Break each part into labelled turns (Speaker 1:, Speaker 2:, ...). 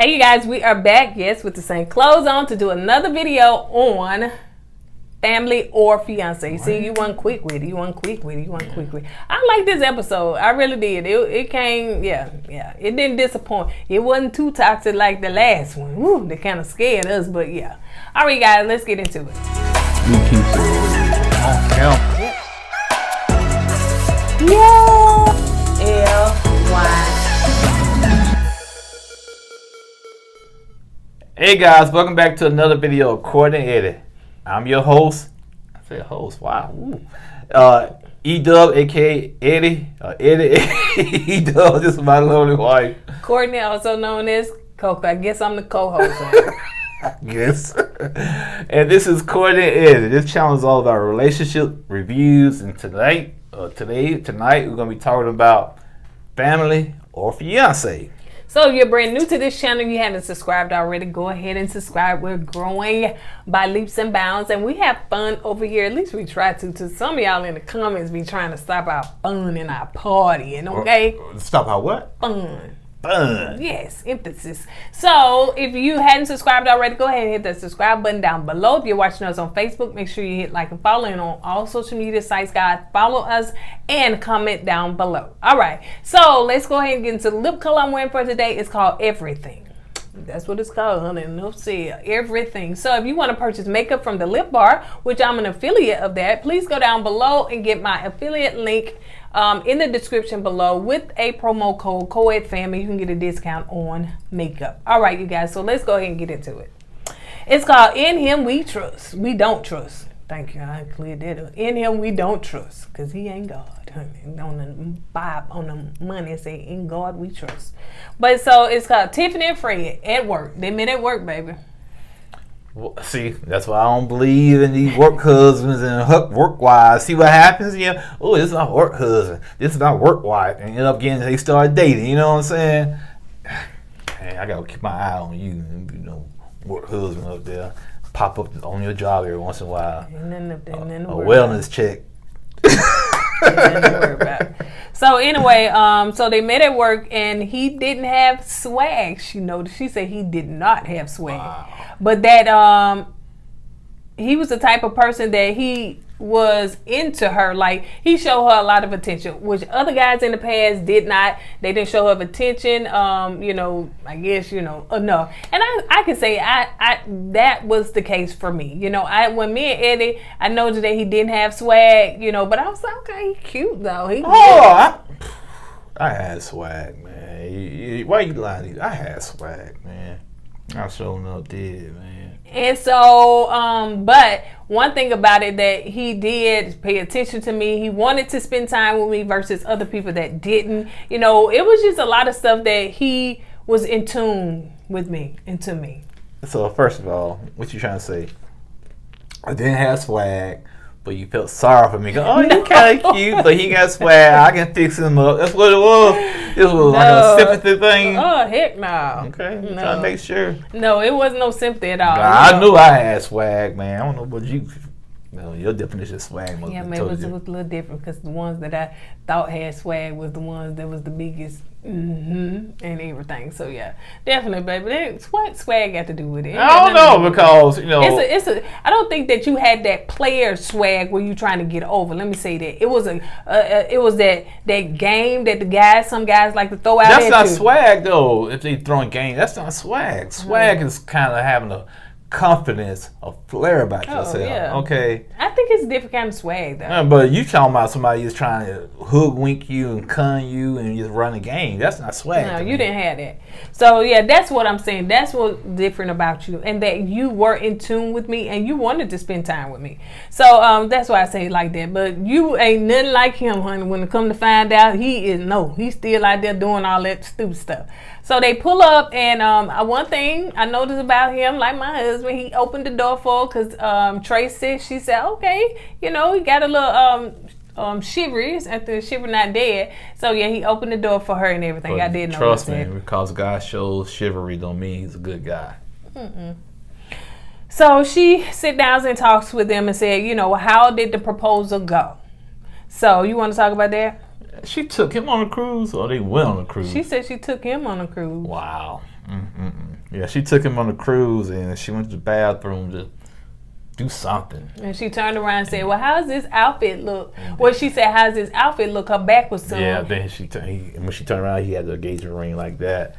Speaker 1: Hey you guys, we are back, yes, with the same clothes on to do another video on family or fiance. See, you want quick with it. I like this episode. I really did. It came, yeah. It didn't disappoint. It wasn't too toxic like the last one. Woo, they kind of scared us, but yeah. All right, guys, let's get into it.
Speaker 2: Hey guys, welcome back to another video of KOURTNEY and Eddie. I'm your host. I said host, wow. E-Dub, aka Eddie. E-Dub, this is my lovely wife.
Speaker 1: KOURTNEY, also known as Coco. I guess I'm the co-host.
Speaker 2: Yes. And this is KOURTNEY and Eddie. This channel is all about relationship reviews, and tonight we're gonna be talking about family or fiance.
Speaker 1: So if you're brand new to this channel, you haven't subscribed already, go ahead and subscribe. We're growing by leaps and bounds, and we have fun over here. At least we try to. Some of y'all in the comments be trying to stop our fun and our partying, okay?
Speaker 2: Stop our what?
Speaker 1: Fun.
Speaker 2: Fun.
Speaker 1: Yes, emphasis. So if you hadn't subscribed already, go ahead and hit the subscribe button down below. If you're watching us on Facebook, make sure you hit like and follow, and on all social media sites, guys, follow us and comment down below. All right, so let's go ahead and get into the lip color I'm wearing for today. It's called Everything. That's what it's called, honey. Enough said. Everything. So if you want to purchase makeup from the Lip Bar, which I'm an affiliate of that, please go down below and get my affiliate link in the description below with a promo code KOED family. You can get a discount on makeup. All right, you guys. So let's go ahead and get into it. It's called In Him We Trust. We don't trust. Thank you. I cleared that up. In Him we don't trust, because He ain't God. On the Bible, on the money, it say in God we trust. But so it's called Tiffany and Fred at work. They met at work, baby.
Speaker 2: Well, see, that's why I don't believe in these work husbands and work wives. See what happens? Yeah. Oh, this is my work husband. This is my work wife. And end up getting, they start dating. You know what I'm saying? Hey, I gotta keep my eye on you. You know, work husband up there. Pop up on your job every once in a while. A wellness check.
Speaker 1: So anyway, so they met at work, and he didn't have swag. She said he did not have swag. Wow. But that he was the type of person that he was into her. Like, he showed her a lot of attention, which other guys in the past did not. They didn't show her attention, I guess, enough. And I can say I that was the case for me. When me and Eddie, I noticed that he didn't have swag, but I was like, okay, he cute though.
Speaker 2: I had swag, man. Why you lying? I had swag, man. I sure enough did, man.
Speaker 1: And so, but one thing about it that he did pay attention to me. He wanted to spend time with me versus other people that didn't. It was just a lot of stuff that he was in tune with me, into me.
Speaker 2: So first of all, what you trying to say? I didn't have swag, but you felt sorry for me. Oh, you kind of cute, but he got swag. I can fix him up. That's what it was. This was like a sympathy thing.
Speaker 1: Oh, heck no.
Speaker 2: Okay, no. Trying to make sure.
Speaker 1: No, it wasn't no sympathy at all.
Speaker 2: I knew I had swag, man. I don't know what you. Your definition of swag must
Speaker 1: be maybe it was a little different, because the ones that I thought had swag was the ones that was the biggest and everything. So yeah, definitely, baby. What swag got to do with it?
Speaker 2: I don't know, because
Speaker 1: I don't think that you had that player swag where you trying to get over. Let me say that it was that game that some guys like to throw out.
Speaker 2: That's not swag though. If they throwing game, that's not swag. Swag is kind of having a confidence, a flair about yourself. Yeah. Okay.
Speaker 1: I think it's a different kind of swag though.
Speaker 2: Yeah, but you talking about somebody who's trying to hoodwink you and con you and just run a game. That's not swag.
Speaker 1: No, you didn't have that. So yeah, that's what I'm saying. That's what's different about you, and that you were in tune with me and you wanted to spend time with me. So that's why I say it like that. But you ain't nothing like him, honey. When it come to find out, he's still out there doing all that stupid stuff. So they pull up, and one thing I noticed about him, like my husband, he opened the door for her, because Tracy, she said, okay, he got a little shivery after shiver not dead. So yeah, he opened the door for her and everything. But I did know.
Speaker 2: Trust me, because God shows chivalry don't mean he's a good guy.
Speaker 1: So she sit down and talks with them and said, how did the proposal go? So you want to talk about that?
Speaker 2: She took him on a cruise, or they went on a cruise?
Speaker 1: She said she took him on a cruise.
Speaker 2: Wow. Yeah, she took him on a cruise and she went to the bathroom to do something.
Speaker 1: And she turned around and said, well, how's this outfit look? Well, she said, how's this outfit look? Her back was to him.
Speaker 2: Yeah, then when she turned around, he had the engagement ring like that.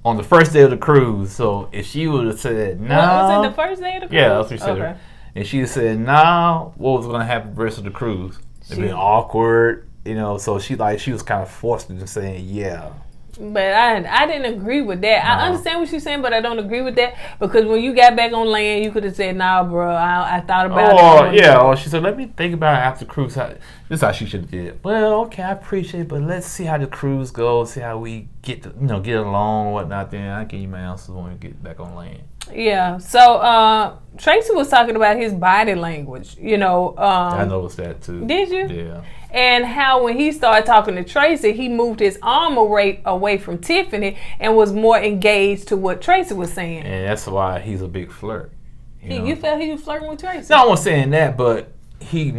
Speaker 2: On the first day of the cruise, so if she would have said no,
Speaker 1: was it the first day of the cruise?
Speaker 2: Yeah, that's what she said.
Speaker 1: Okay.
Speaker 2: And she said no, what was going to happen the rest of the cruise? It'd been awkward, So she was kind of forced into saying yeah.
Speaker 1: But I didn't agree with that. I understand what she's saying, but I don't agree with that because when you got back on land, you could have said, "Nah, bro, I thought about it."
Speaker 2: Or she said, "Let me think about it after the cruise." This is how she should have did. Well, okay, I appreciate it, but let's see how the cruise goes. See how we get get along and whatnot. Then I give you my answers when we get back on land.
Speaker 1: Yeah. So Tracy was talking about his body language.
Speaker 2: I noticed that too.
Speaker 1: Did you?
Speaker 2: Yeah.
Speaker 1: And how when he started talking to Tracy, he moved his arm away from Tiffany and was more engaged to what Tracy was saying.
Speaker 2: And that's why he's a big flirt.
Speaker 1: You felt he was flirting with Tracy?
Speaker 2: No, I wasn't saying that, but he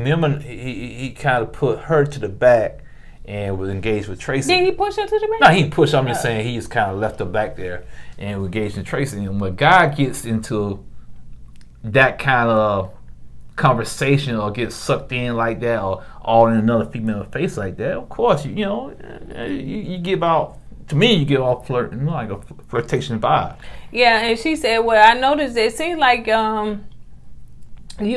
Speaker 2: kind of put her to the back and was engaged with Tracy.
Speaker 1: Did he push her to the back?
Speaker 2: No, he didn't push her. I'm just saying he just kind of left her back there and was engaged with Tracy. And when a guy gets into that kind of conversation or gets sucked in like that or all in another female face like that, of course, you give out, to me, you give off flirting, like a flirtation vibe.
Speaker 1: Yeah, and she said, well, I noticed it seemed like you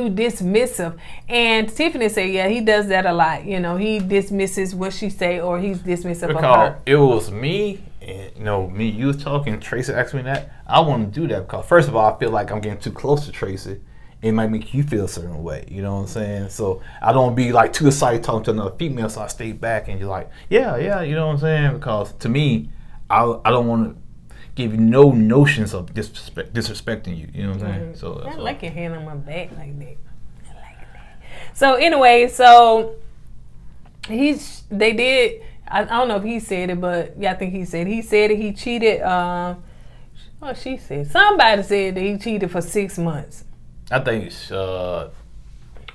Speaker 1: dismissive. And Tiffany said, yeah, he does that a lot. He dismisses what she say or he's dismissive of her.
Speaker 2: It was me, and you was talking, Tracy asked me that. I want to do that because, first of all, I feel like I'm getting too close to Tracy. It might make you feel a certain way, you know what I'm saying? So I don't be like too excited talking to another female, so I stay back and you're like, yeah, you know what I'm saying? Because to me, I don't want to give you no notions of disrespecting you, you know what I'm saying? So
Speaker 1: I like your hand on my back like that. I like that. So anyway, they did, I don't know if he said it, but yeah, I think he said that he cheated. She said, somebody said that he cheated for 6 months.
Speaker 2: I think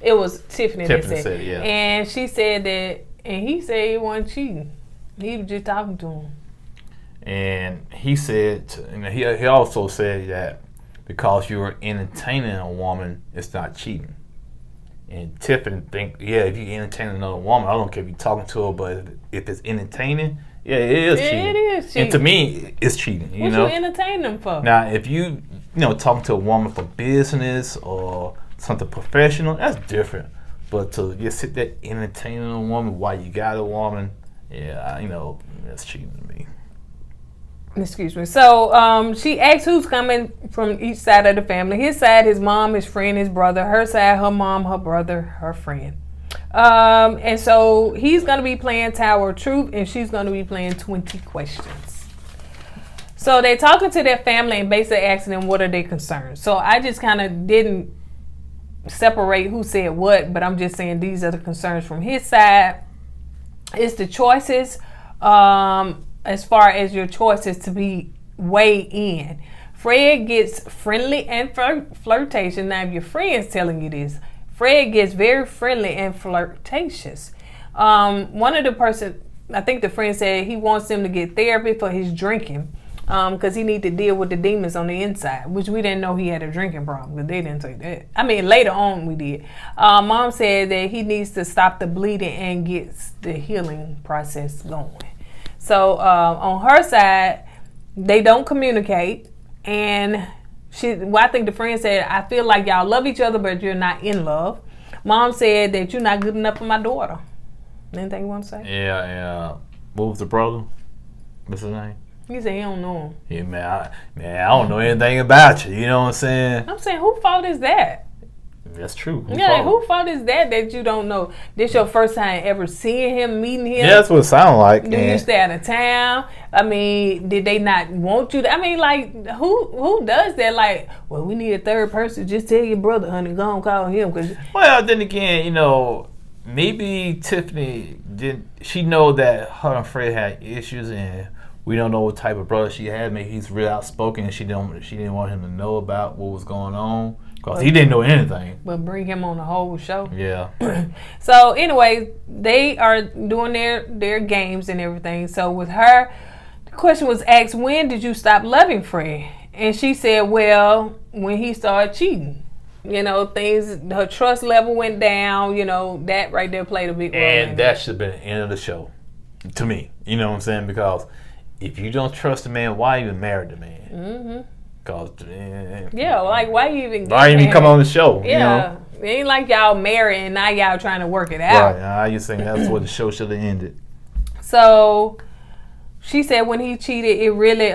Speaker 1: it was Tiffany that said
Speaker 2: it, yeah.
Speaker 1: And she said that, and he said he wasn't cheating. He was just talking to him.
Speaker 2: And he said, he also said that because you were entertaining a woman, it's not cheating. And Tiffany think, if you entertain another woman, I don't care if you're talking to her, but if it's entertaining, it is cheating. It is cheating. And to me, it's cheating.
Speaker 1: What you entertain them for?
Speaker 2: Now, if you talking to a woman for business or something professional, that's different. But to just sit there entertaining a woman while you got a woman, that's cheating to me.
Speaker 1: Excuse me. So she asked who's coming from each side of the family. His side, his mom, his friend, his brother. Her side, her mom, her brother, her friend. And so he's going to be playing Tower of Truth and she's going to be playing 20 Questions. So they're talking to their family and basically asking them what are their concerns. So I just kind of didn't separate who said what, but I'm just saying these are the concerns from his side. It's the choices, as far as your choices to be weighed in. Fred gets friendly and flirtatious. Now, if your friend's telling you this, Fred gets very friendly and flirtatious. One of the person, I think the friend said he wants him to get therapy for his drinking because he need to deal with the demons on the inside, which we didn't know he had a drinking problem because they didn't say that. I mean, later on we did. Mom said that he needs to stop the bleeding and get the healing process going. So on her side, they don't communicate, and I think the friend said, I feel like y'all love each other, but you're not in love. Mom said that you're not good enough for my daughter. Anything you want to say?
Speaker 2: Yeah. What was the brother? What's his name?
Speaker 1: He said he don't know him.
Speaker 2: Yeah, I don't know anything about you. You know what I'm saying?
Speaker 1: I'm saying, whose fault is that?
Speaker 2: That's true.
Speaker 1: Whose fault is that you don't know? This your first time ever seeing him, meeting him?
Speaker 2: Yeah, that's what it sounded like.
Speaker 1: Do you stay out of town? I mean, did they not want you to? I mean, like, who does that? Like, well, we need a third person. Just tell your brother, honey, go and call him.
Speaker 2: Well, then again, maybe Tiffany she know that her and Fred had issues, and we don't know what type of brother she had. Maybe he's real outspoken, and she didn't want him to know about what was going on. Because he didn't know anything.
Speaker 1: But bring him on the whole show.
Speaker 2: Yeah.
Speaker 1: So anyway, they are doing their games and everything. So with her, the question was asked, when did you stop loving Fred? And she said, well, when he started cheating, her trust level went down. That right there played a big role.
Speaker 2: And that should have been the end of the show, to me. You know what I'm saying? Because if you don't trust a man, why even marry the man? Mm-hmm. Because
Speaker 1: why you even
Speaker 2: come on the show?
Speaker 1: Yeah, it ain't like y'all married and now y'all trying to work it out.
Speaker 2: Right. I just think that's what the show should have ended.
Speaker 1: So she said when he cheated, it really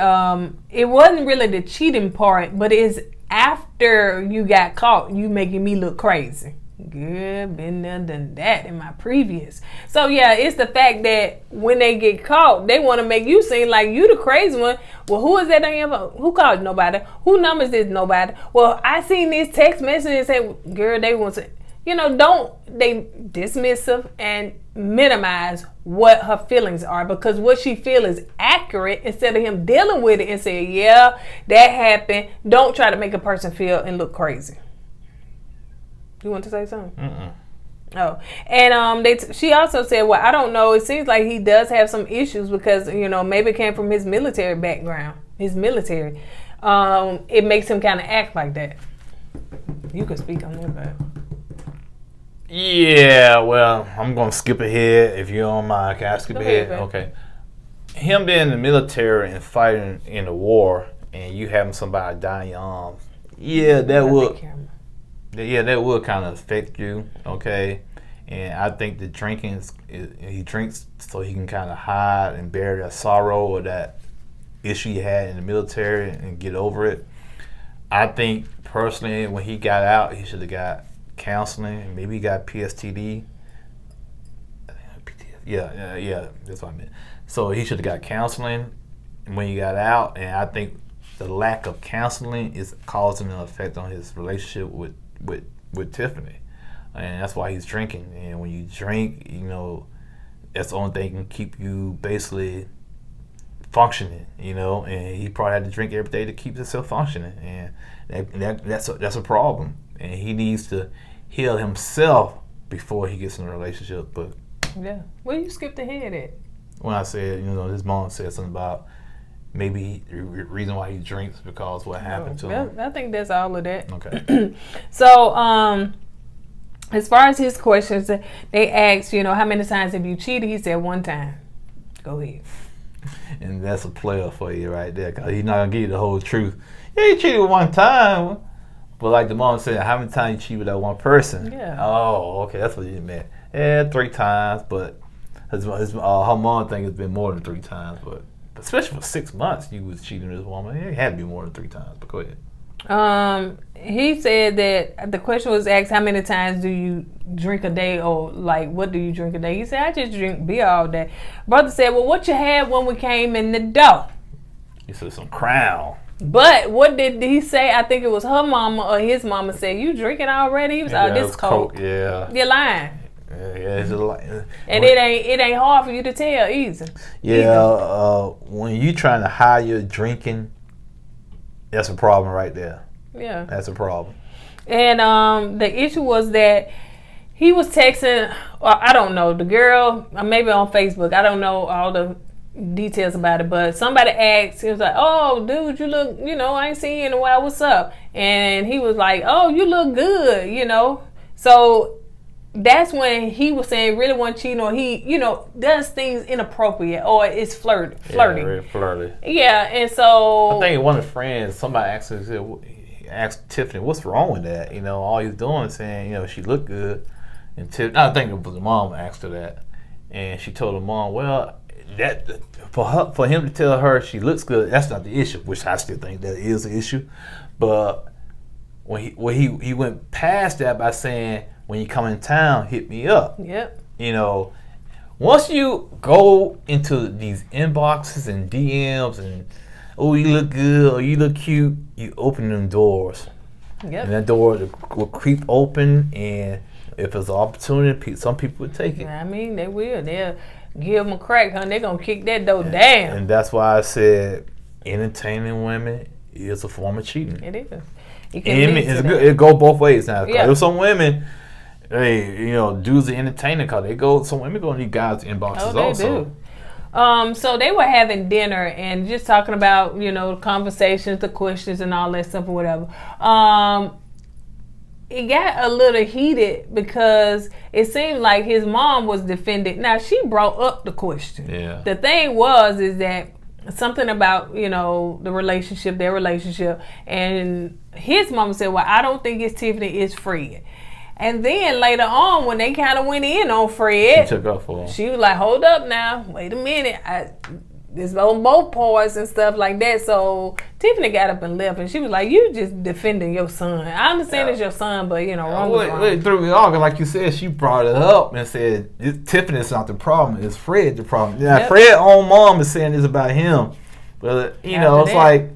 Speaker 1: it wasn't really the cheating part, but it's after you got caught, you making me look crazy. Good, been there, done that in my previous. So yeah, it's the fact that when they get caught, they want to make you seem like you the crazy one. Well, who is that on your phone? Who called nobody? Who numbers is nobody? Well, I seen this text message and say, girl, they want to, don't they dismissive and minimize what her feelings are, because what she feel is accurate, instead of him dealing with it and saying, yeah, that happened. Don't try to make a person feel and look crazy. You want to say something?
Speaker 2: Mm-mm.
Speaker 1: Oh, and she also said, well, I don't know. It seems like he does have some issues because, maybe it came from his military background. His military. It makes him kind of act like that. You can speak on that, but.
Speaker 2: Yeah, well, I'm going to skip ahead if you don't mind. Can I skip ahead? Okay. Him being in the military and fighting in a war and you having somebody die in your arms, that would kind of affect you, okay? And I think the drinking, he drinks so he can kind of hide and bury that sorrow or that issue he had in the military and get over it. I think, personally, when he got out, he should have got counseling. Maybe he got PTSD. Yeah, that's what I meant. So he should have got counseling when he got out, and I think the lack of counseling is causing an effect on his relationship with Tiffany, and that's why he's drinking. And when you drink, that's the only thing that can keep you basically functioning, and he probably had to drink every day to keep himself functioning, and that's a problem, and he needs to heal himself before he gets in a relationship. But
Speaker 1: yeah, well, you skipped ahead at
Speaker 2: when I said, his mom said something about maybe the reason why he drinks because what happened to him.
Speaker 1: I think that's all of that.
Speaker 2: Okay.
Speaker 1: So, as far as his questions, they asked, how many times have you cheated? He said 1 time. Go ahead.
Speaker 2: And that's a player for you right there, because he's not going to give you the whole truth. Yeah, you cheated 1 time. But like the mom said, how many times you cheated with that one person?
Speaker 1: Yeah.
Speaker 2: Oh, okay, that's what you meant. Yeah, 3 times, but her mom thinks it's been more than 3 times, but especially for 6 months, you was cheating with this woman. It had to be more than 3 times, but go ahead.
Speaker 1: He said that the question was asked, how many times do you drink a day, or like, what do you drink a day? He said, I just drink beer all day. Brother said, well, what you had when we came in the door?
Speaker 2: He said some Crown.
Speaker 1: But what did he say? I think it was her mama or his mama said, you drinking already? He was like, this Coke.
Speaker 2: Yeah.
Speaker 1: You're lying.
Speaker 2: Yeah, it's
Speaker 1: and it ain't hard for you to tell either.
Speaker 2: Yeah, when you trying to hide your drinking, that's a problem right there.
Speaker 1: Yeah,
Speaker 2: that's a problem.
Speaker 1: And the issue was that he was texting, or I don't know, the girl, maybe on Facebook. I don't know all the details about it, but somebody asked, he was like, oh, dude, you look, I ain't seen you in a while. What's up? And he was like, oh, you look good, So that's when he was saying really want cheating, or he, does things inappropriate, or is flirty.
Speaker 2: Yeah, very flirty.
Speaker 1: Yeah, and so
Speaker 2: I think one of the friends, somebody asked Tiffany, what's wrong with that? All he's doing is saying, she looked good. And I think it was the mom asked her that, and she told the mom, well, that for him to tell her she looks good, that's not the issue, which I still think that is the issue. But when he went past that by saying, when you come in town, hit me up.
Speaker 1: Yep.
Speaker 2: Once you go into these inboxes and DMs and, oh, you look good or you look cute, you open them doors.
Speaker 1: Yep.
Speaker 2: And that door will creep open, and if there's an opportunity, some people would take it.
Speaker 1: I mean, they will. They'll give them a crack, honey. They're going to kick that door down.
Speaker 2: And that's why I said entertaining women is a form of cheating.
Speaker 1: It is.
Speaker 2: It go both ways now.
Speaker 1: Yeah.
Speaker 2: There's some women, dudes are entertaining because some women go to these guys' inboxes also.
Speaker 1: Do. So they were having dinner and just talking about, the conversations, the questions, and all that stuff or whatever. It got a little heated because it seemed like his mom was defending. Now, she brought up the question.
Speaker 2: Yeah.
Speaker 1: The thing is that something about, their relationship, and his mom said, well, I don't think it's Tiffany, it's Fred. And then later on, when they kind of went in on Fred,
Speaker 2: she took up for him.
Speaker 1: She was like, hold up now, wait a minute. It's on both parts and stuff like that. So Tiffany got up and left, and she was like, "You just defending your son. I understand it's your son, but wrong was wrong."
Speaker 2: It threw me off. Like you said, she brought it up and said, "Tiffany's not the problem. It's Fred the problem." Yeah, Fred's own mom is saying this about him, but it's like,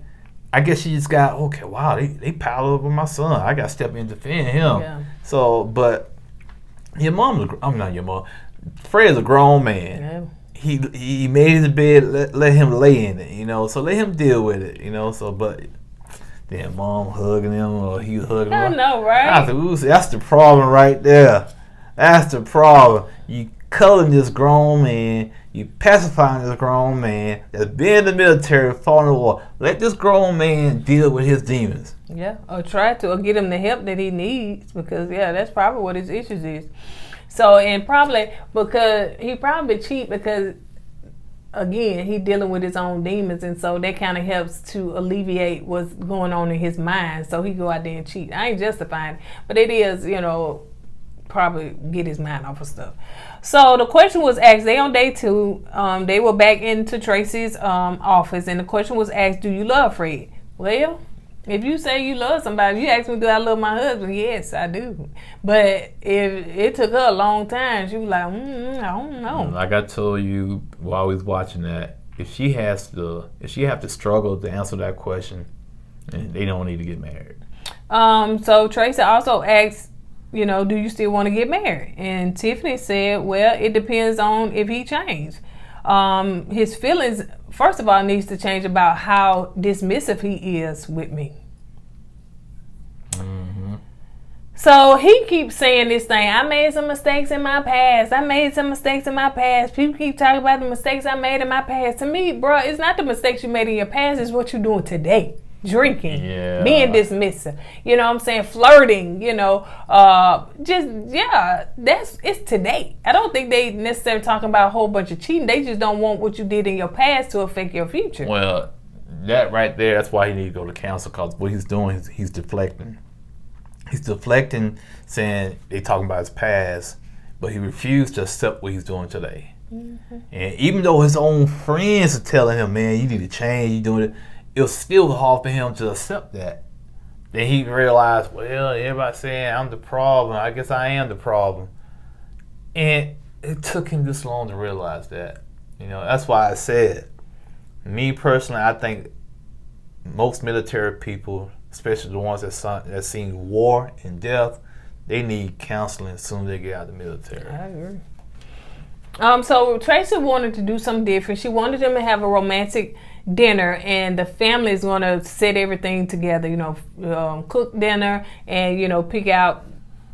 Speaker 2: I guess she just got wow. They piled up with my son. I got to step in and defend him. Yeah. So, but your mom, I'm not your mom. Fred's a grown man. Yeah. He made his bed, let him lay in it, so let him deal with it, so, but then mom hugging him or he hugging him.
Speaker 1: I know, right?
Speaker 2: I said, ooh, that's the problem right there. That's the problem. You culling this grown man, you pacifying this grown man that's been in the military, fought in the war. Let this grown man deal with his demons.
Speaker 1: Yeah, or try to, or get him the help that he needs, because, that's probably what his issues is. So, and probably because he probably cheat because, again, he dealing with his own demons, and so that kind of helps to alleviate what's going on in his mind. So he go out there and cheat. I ain't justifying it, but it is, probably get his mind off of stuff. So the question was asked. They on day 2. They were back into Tracy's office, and the question was asked, "Do you love Fred?" Well, if you say you love somebody, if you ask me, do I love my husband? Yes, I do. But if it took her a long time, she was like, I don't know.
Speaker 2: Like I told you while we was watching that, if she have to struggle to answer that question, they don't need to get married.
Speaker 1: So Tracy also asked, do you still want to get married? And Tiffany said, well, it depends on if he changed. His feelings, first of all, needs to change about how dismissive he is with me.
Speaker 2: Mm-hmm.
Speaker 1: So he keeps saying this thing, I made some mistakes in my past. People keep talking about the mistakes I made in my past. To me, bro, it's not the mistakes you made in your past, it's what you're doing today. Drinking, being dismissive, what I'm saying, flirting, it's today. I don't think they necessarily talking about a whole bunch of cheating. They just don't want what you did in your past to affect your future.
Speaker 2: Well, that right there, that's why he need to go to counsel, because what he's doing, he's deflecting. He's deflecting, saying they talking about his past, but he refused to accept what he's doing today. Mm-hmm. And even though his own friends are telling him, man, you need to change, you doing it, it was still hard for him to accept that. Then he realized, well, everybody's saying I'm the problem. I guess I am the problem. And it took him this long to realize that. That's why I said, me personally, I think most military people, especially the ones that seen war and death, they need counseling as soon as they get out of the military.
Speaker 1: I agree. So Tracy wanted to do something different. She wanted them to have a romantic dinner, and the family is going to set everything together, cook dinner and, pick out,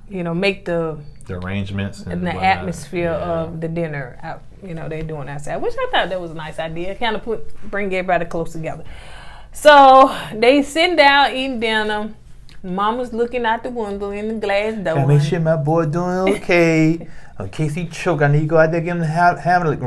Speaker 1: make the
Speaker 2: arrangements
Speaker 1: and the atmosphere of the dinner out, they're doing outside, which I thought that was a nice idea. Kind of bring everybody close together. So they sitting down eating dinner. Mama's looking out the window in the glass door.
Speaker 2: Gotta make sure my boy doing okay. In case he choke, I need to go out there and give him the Hamlet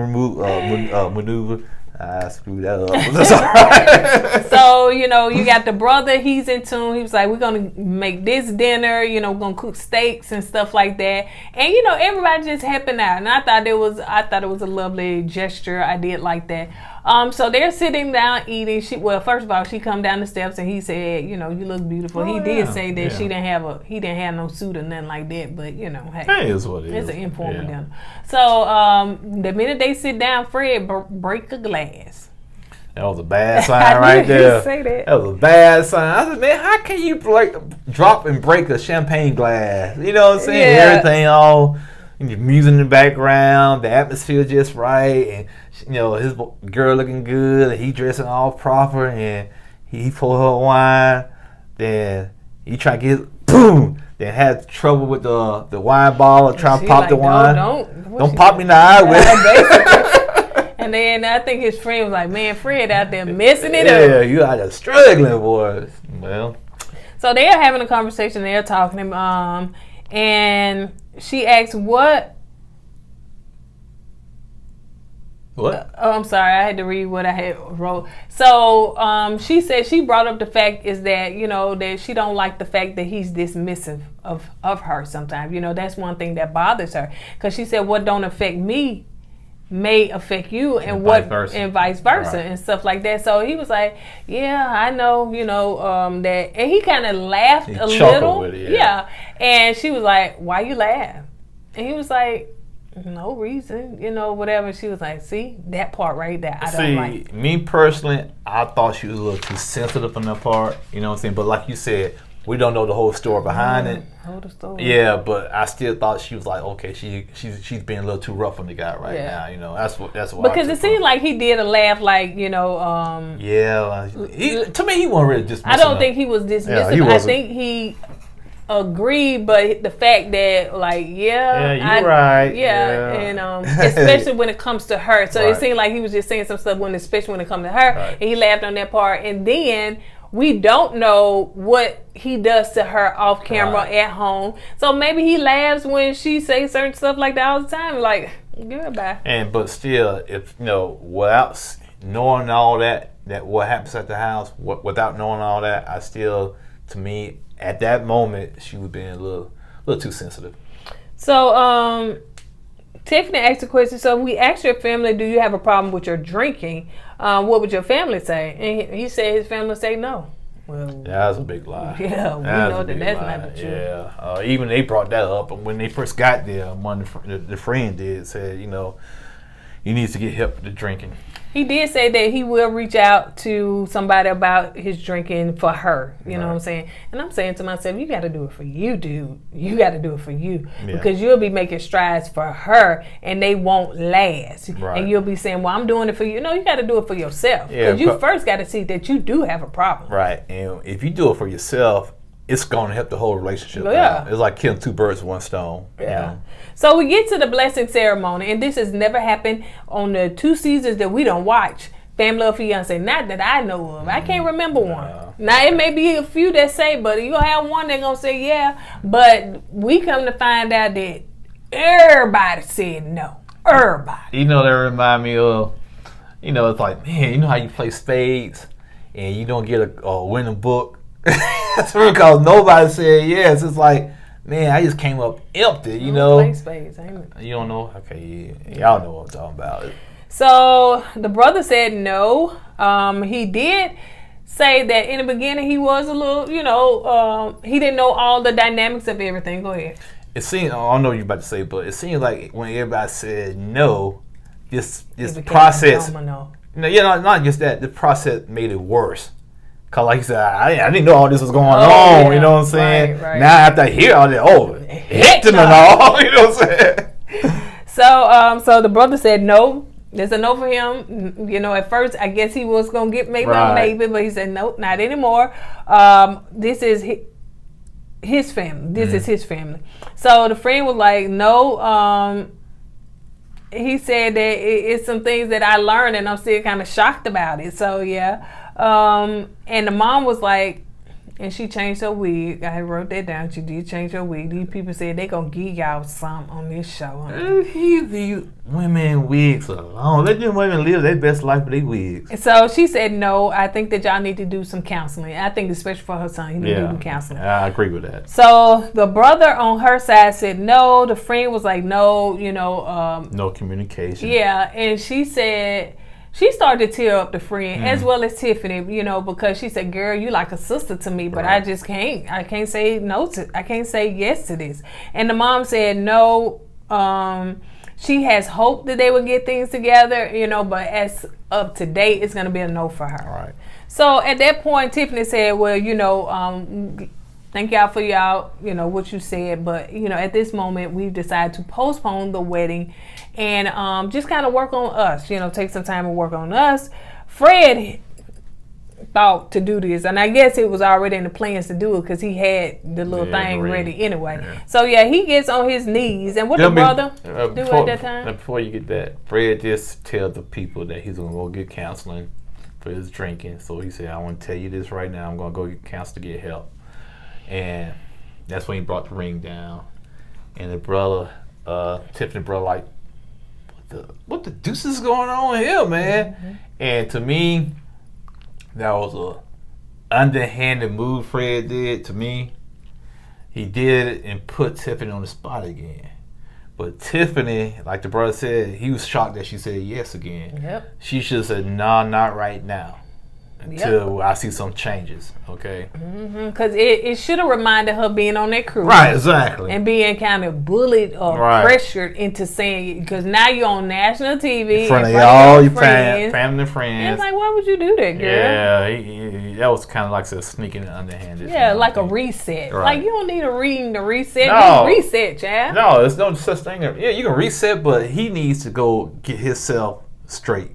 Speaker 2: maneuver. I screwed that up. That's all right.
Speaker 1: So, you got the brother, he's in tune. He was like, we're going to make this dinner, we're going to cook steaks and stuff like that. And, everybody just helping out. And I thought it was a lovely gesture. I did like that. So they're sitting down eating. First of all, she come down the steps and he said, you look beautiful. He did say that he didn't have no suit or nothing like that, but hey,
Speaker 2: is what it is.
Speaker 1: It's an informal dinner. So the minute they sit down, Fred break a glass.
Speaker 2: That was a bad sign right there.
Speaker 1: Say that.
Speaker 2: That was a bad sign. I said, man, how can you drop and break a champagne glass? You know what I'm saying?
Speaker 1: Yeah.
Speaker 2: Everything all, music in the background, the atmosphere just right, and his girl looking good, and he dressing all proper, and he pour her wine. Then he try to get boom. Then had trouble with the wine bottle, trying to pop the wine. Don't pop me in the eye with it.
Speaker 1: And then I think his friend was like, man, Fred out there messing it
Speaker 2: Yeah,
Speaker 1: up.
Speaker 2: you out there struggling, boy. Well.
Speaker 1: So they're having a conversation. They're talking. And she asked, what?
Speaker 2: What?
Speaker 1: Oh, I'm sorry. I had to read what I had wrote. So she said she brought up the fact is that, you know, that she don't like the fact that he's dismissive of her sometimes. You know, that's one thing that bothers her. Because she said what don't affect me may affect you and what and vice versa and stuff like that. So he was like, yeah, I know, you know, that. And he kind of laughed a little. With it, yeah. And she was like, why you laugh? And he was like, no reason, you know, whatever. She was like, see, that part right there, I don't like.
Speaker 2: See, me personally, I thought she was a little too sensitive on that part, you know what I'm saying? But like you said, we don't know the whole story behind it.
Speaker 1: Hold the story.
Speaker 2: Yeah, but I still thought she was like, okay, she's being a little too rough on the guy now, you know. That's what
Speaker 1: because it seemed like he did a laugh, like, you know,
Speaker 2: yeah, to me he wasn't really dismissive.
Speaker 1: I don't think he was dismissive.
Speaker 2: Yeah,
Speaker 1: I think he agreed, but the fact that, like, you're
Speaker 2: right,
Speaker 1: and especially when it comes to her, so it seemed like he was just saying some stuff especially when it comes to her, and he laughed on that part, and then we don't know what he does to her off camera at home, so maybe he laughs when she says certain stuff like that all the time, like, goodbye.
Speaker 2: But still, if you know, without knowing all that what happens at the house, without knowing all that, I still, to me, at that moment, she was being a little too sensitive.
Speaker 1: So, Tiffany asked a question. So, we asked your family, do you have a problem with your drinking? What would your family say? And he said his family say no. Well,
Speaker 2: that's a big lie.
Speaker 1: Yeah, we know that's not the truth.
Speaker 2: Yeah, even they brought that up when they first got there. One of the friend said, you know, you need to get help with the drinking.
Speaker 1: He did say that he will reach out to somebody about his drinking for her. You know what I'm saying? And I'm saying to myself, you got to do it for you, dude. You got to do it for you. Because you'll be making strides for her and they won't last. And you'll be saying, well, I'm doing it for you. No, you got to do it for yourself. Because you first got to see that you do have a problem. Right.
Speaker 2: And if you do it for yourself, it's going to help the whole relationship. Yeah. It's like killing two birds with one stone.
Speaker 1: Yeah.
Speaker 2: You know?
Speaker 1: So we get to the blessing ceremony, and this has never happened on the 2 seasons that we don't watch. Family of Fiancé, not that I know of. I can't remember one. Now, it may be a few that say, but you'll have one that going to say, yeah. But we come to find out that everybody said no. Everybody.
Speaker 2: You know, that remind me of, you know, it's like, man, you know how you play spades and you don't get a winning book? That's because nobody said yes. It's like, man, I just came up empty, you know.
Speaker 1: Play spades, ain't it?
Speaker 2: You don't know? Okay, y'all know what I'm talking about.
Speaker 1: So the brother said no. He did say that in the beginning he was a little, you know, he didn't know all the dynamics of everything. Go ahead.
Speaker 2: It seemed, I don't know what you're about to say, but it seemed like when everybody said no, this process, not just that, the process made it worse. Cause like you said, I didn't know all this was going on. You know what I'm saying? Right. Now after I hear all that, hit them and all. You know what I'm
Speaker 1: saying? So the brother said no. There's a no for him. You know, at first I guess he was gonna get maybe, but he said nope, not anymore. This is his family. This is his family. So the friend was like, no. He said that it's some things that I learned and I'm still kind of shocked about it. So yeah. And the mom was like, and she changed her wig. I wrote that down. She did change her wig. These people said they gonna give y'all some on this show.
Speaker 2: Leave these women wigs alone. Let them women live their best life with their wigs.
Speaker 1: So she said, no, I think that y'all need to do some counseling. I think especially for her son, he need to do counseling.
Speaker 2: I agree with that.
Speaker 1: So the brother on her side said no. The friend was like, no, you know.
Speaker 2: No communication.
Speaker 1: Yeah, and she said, she started to tear up the friend as well as Tiffany, you know, because she said, girl, you like a sister to me, but I just can't. I can't say no to, I can't say yes to this. And the mom said no. She has hope that they would get things together, you know, but as of today, it's going to be a no for her.
Speaker 2: Right.
Speaker 1: So at that point, Tiffany said, well, you know, thank y'all for y'all, you know, what you said. But, you know, at this moment, we've decided to postpone the wedding and just kind of work on us, you know, take some time and work on us. Fred thought to do this, and I guess it was already in the plans to do it because he had the little thing ready anyway. Yeah. So yeah, he gets on his knees, and what the brother do at that time?
Speaker 2: Before you get that, Fred just tells the people that he's gonna go get counseling for his drinking. So he said, "I want to tell you this right now. I'm gonna go get counseling to get help," and that's when he brought the ring down, and the brother, Tiffany brother, like, what the deuce is going on here, man? Mm-hmm. And to me, that was a underhanded move Fred did to me. He did it and put Tiffany on the spot again. But Tiffany, like the brother said, he was shocked that she said yes again. Yep. She should have said, "No, not right now. Until I see some changes," okay?
Speaker 1: Because it should have reminded her being on that cruise.
Speaker 2: Right, exactly.
Speaker 1: And being kind of bullied or pressured into saying, because now you're on national TV.
Speaker 2: In front of all your family and friends.
Speaker 1: And it's like, why would you do that, girl?
Speaker 2: Yeah, that was kind of like sneaking and underhanded.
Speaker 1: Yeah, like a reset. Right. Like, you don't need a reading to reset. No. Just reset, child.
Speaker 2: No, there's no such thing. Yeah, you can reset, but he needs to go get himself straight.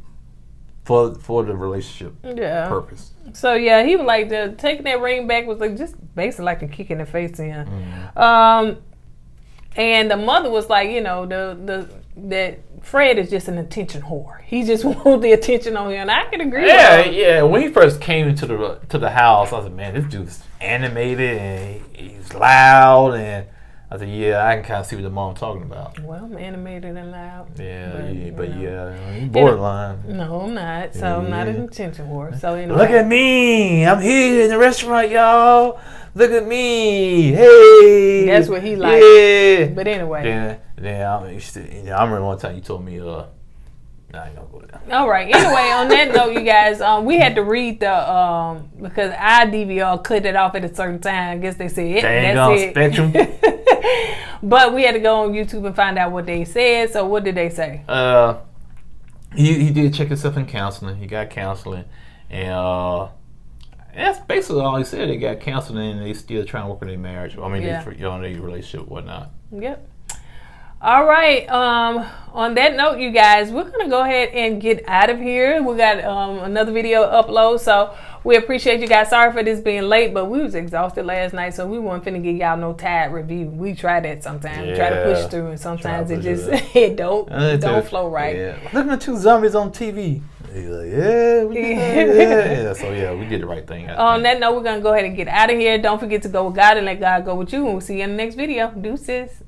Speaker 2: For the relationship purpose. So
Speaker 1: yeah, he was like, taking that ring back was like just basically like a kick in the face in. And the mother was like, you know, that Fred is just an attention whore. He just wants the attention on him, and I can agree.
Speaker 2: Yeah, with yeah. When he first came into the house, I was like, man, this dude's animated and he's loud, and I said, yeah, I can kind of see what the mom's talking about.
Speaker 1: Well, I'm animated and loud.
Speaker 2: Yeah, but you're borderline.
Speaker 1: No, I'm not. So I'm not an attention whore. So anyway.
Speaker 2: Look at me. I'm here in the restaurant, y'all. Look at me. Hey.
Speaker 1: That's what he liked.
Speaker 2: Yeah.
Speaker 1: But anyway.
Speaker 2: Then I remember one time you told me, I ain't gonna go there.
Speaker 1: All right. Anyway, on that note, you guys, we had to read the because our DVR cut it off at a certain time. I guess they said that's it. Spectrum. But we had to go on YouTube and find out what they said. So what did they say?
Speaker 2: He did check himself in counseling. He got counseling, and that's basically all he said. They got counseling, and they still trying to work on their marriage. I mean, their relationship, whatnot.
Speaker 1: Yep. All right. On that note, you guys, we're going to go ahead and get out of here. We got another video upload, so we appreciate you guys. Sorry for this being late, but we was exhausted last night, so we weren't finna give y'all no tired review. We try that sometimes. We try to push through, and sometimes it just it don't flow right.
Speaker 2: Yeah. Looking at two zombies on TV. He's like, yeah, we did that. So yeah, we did the right thing.
Speaker 1: On that note, we're going to go ahead and get out of here. Don't forget to go with God and let God go with you, and we'll see you in the next video. Deuces.